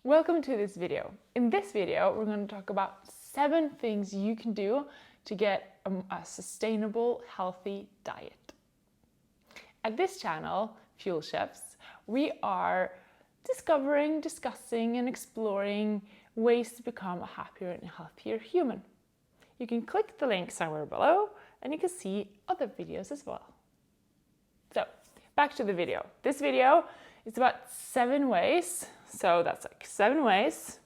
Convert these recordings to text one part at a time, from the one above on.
Welcome to this video. In this video, we're going to talk about 7 things you can do to get a sustainable, healthy diet. At this channel, Fuel Chefs, we are discovering, discussing, and exploring ways to become a happier and healthier human. You can click the link somewhere below and you can see other videos as well. So, back to the video. This video is about 7 ways, so that's like 7 ways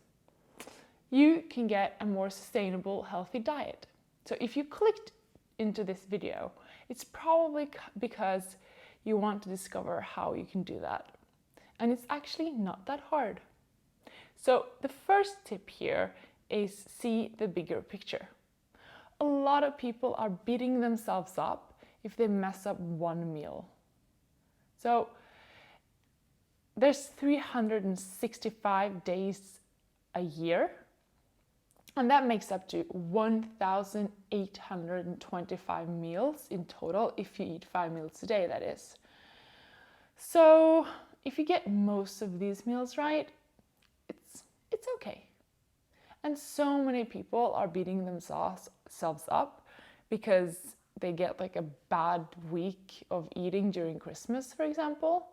you can get a more sustainable, healthy diet. So if you clicked into this video, it's probably because you want to discover how you can do that. And it's actually not that hard. So the first tip here is see the bigger picture. A lot of people are beating themselves up if they mess up one meal. So there's 365 days a year, and that makes up to 1,825 meals in total if you eat 5 meals a day, that is. So if you get most of these meals right, it's okay. And so many people are beating themselves up because they get like a bad week of eating during Christmas, for example.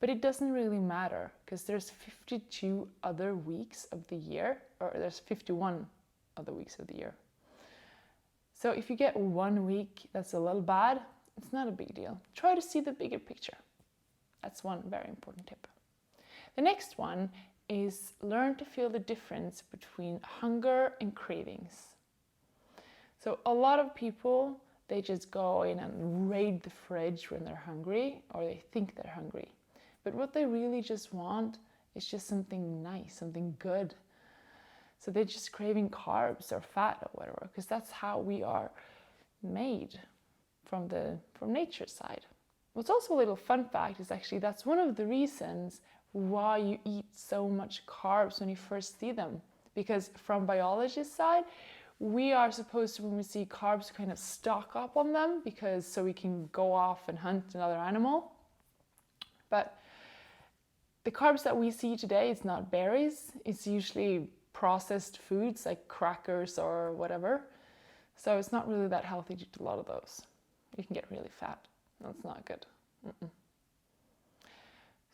But it doesn't really matter because there's 52 other weeks of the year, or there's 51 other weeks of the year. So if you get one week that's a little bad, it's not a big deal. Try to see the bigger picture. That's one very important tip. The next one is learn to feel the difference between hunger and cravings. So a lot of people, they just go in and raid the fridge when they're hungry, or they think they're hungry. But what they really just want is just something nice, something good. So they're just craving carbs or fat or whatever, because that's how we are made from nature's side. What's also a little fun fact is actually that's one of the reasons why you eat so much carbs when you first see them. Because from biology's side, we are supposed to, when we see carbs, kind of stock up on them so we can go off and hunt another animal. But the carbs that we see today, it's not berries, it's usually processed foods like crackers or whatever. So it's not really that healthy to eat a lot of those. You can get really fat. That's not good.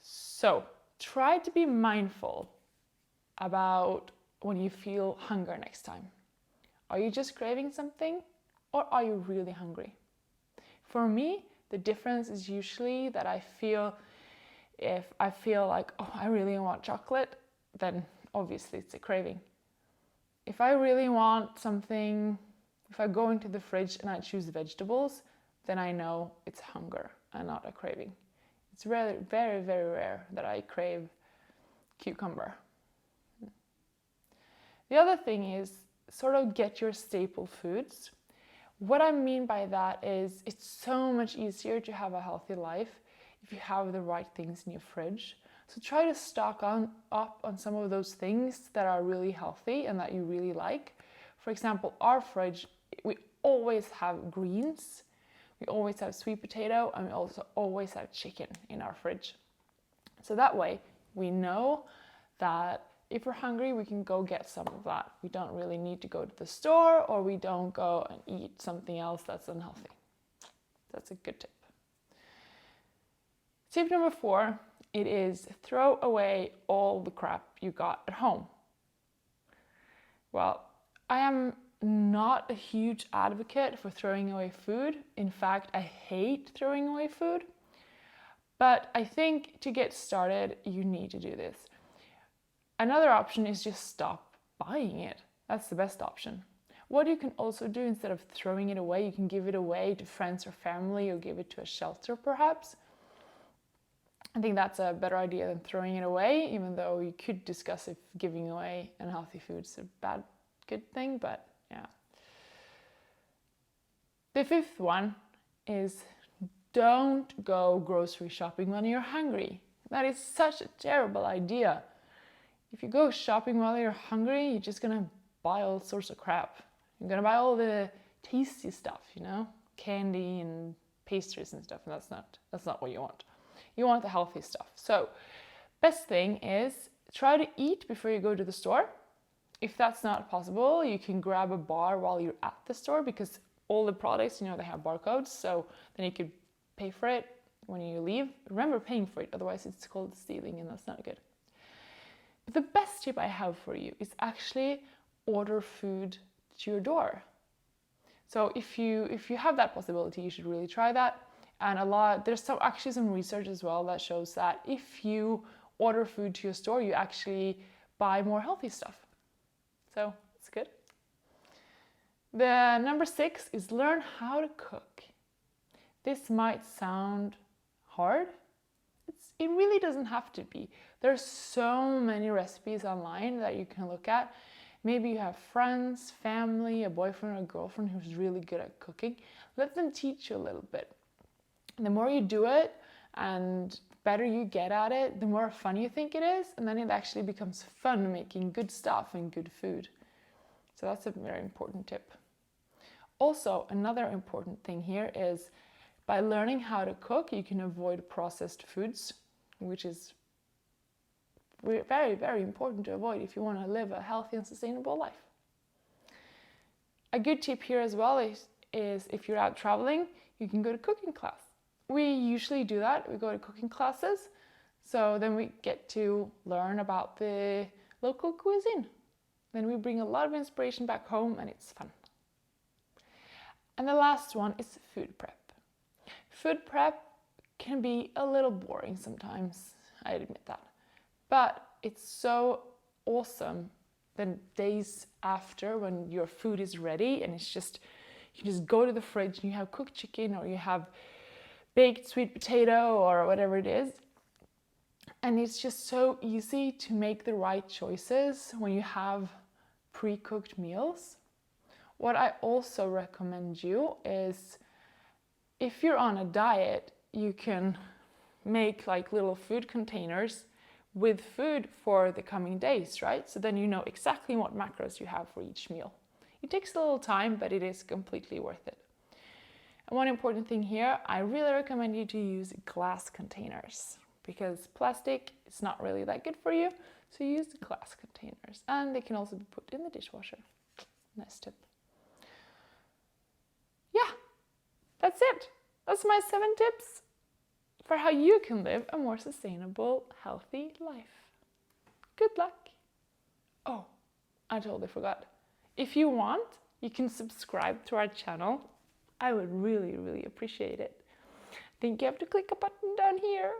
So try to be mindful about when you feel hunger next time. Are you just craving something, or are you really hungry? For me, the difference is usually that if I feel like, oh, I really want chocolate, then obviously it's a craving. If I really want something, if I go into the fridge and I choose vegetables, then I know it's hunger and not a craving. It's very, very, very rare that I crave cucumber. The other thing is sort of get your staple foods. What I mean by that is it's so much easier to have a healthy life if you have the right things in your fridge. So try to stock up on some of those things that are really healthy and that you really like. For example, our fridge, we always have greens, we always have sweet potato, and we also always have chicken in our fridge. So that way we know that if we're hungry, we can go get some of that. We don't really need to go to the store, or we don't go and eat something else that's unhealthy. That's a good tip. Tip number 4, it is throw away all the crap you got at home. Well, I am not a huge advocate for throwing away food. In fact, I hate throwing away food. But I think to get started, you need to do this. Another option is just stop buying it. That's the best option. What you can also do, instead of throwing it away, you can give it away to friends or family, or give it to a shelter perhaps. I think that's a better idea than throwing it away, even though you could discuss if giving away unhealthy food is a good thing, but yeah. The 5th one is don't go grocery shopping when you're hungry. That is such a terrible idea. If you go shopping while you're hungry, you're just gonna buy all sorts of crap. You're gonna buy all the tasty stuff, candy and pastries and stuff, and that's not what you want. You want the healthy stuff. So best thing is Try to eat before you go to the store. If that's not possible, you can grab a bar while you're at the store, because all the products, they have barcodes, so then you could pay for it when you leave. Remember paying for it, otherwise it's called stealing, and that's not good. But the best tip I have for you is actually order food to your door. So if you have that possibility, you should really try that. And there's actually some research as well that shows that if you order food to your store, you actually buy more healthy stuff. So it's good. The number 6 is learn how to cook. This might sound hard. It really doesn't have to be. There's so many recipes online that you can look at. Maybe you have friends, family, a boyfriend or a girlfriend who's really good at cooking. Let them teach you a little bit. The more you do it and the better you get at it, the more fun you think it is, and then it actually becomes fun making good stuff and good food. So that's a very important tip. Also, another important thing here is by learning how to cook, you can avoid processed foods, which is very, very important to avoid if you want to live a healthy and sustainable life. A good tip here as well is if you're out traveling, you can go to cooking class. We usually do that. We go to cooking classes, so then we get to learn about the local cuisine. Then we bring a lot of inspiration back home, and it's fun. And the last one is food prep. Food prep can be a little boring sometimes, I admit that. But it's so awesome the days after when your food is ready and you just go to the fridge and you have cooked chicken or you have baked sweet potato or whatever it is. And it's just so easy to make the right choices when you have pre-cooked meals. What I also recommend you is, if you're on a diet, you can make like little food containers with food for the coming days, right? So then you know exactly what macros you have for each meal. It takes a little time, but it is completely worth it. And one important thing here, I really recommend you to use glass containers, because plastic is not really that good for you. So use the glass containers, and they can also be put in the dishwasher. Nice tip. Yeah, that's it. That's my 7 tips for how you can live a more sustainable, healthy life. Good luck. Oh, I totally forgot. If you want, you can subscribe to our channel. I would really, really appreciate it. I think you have to click a button down here.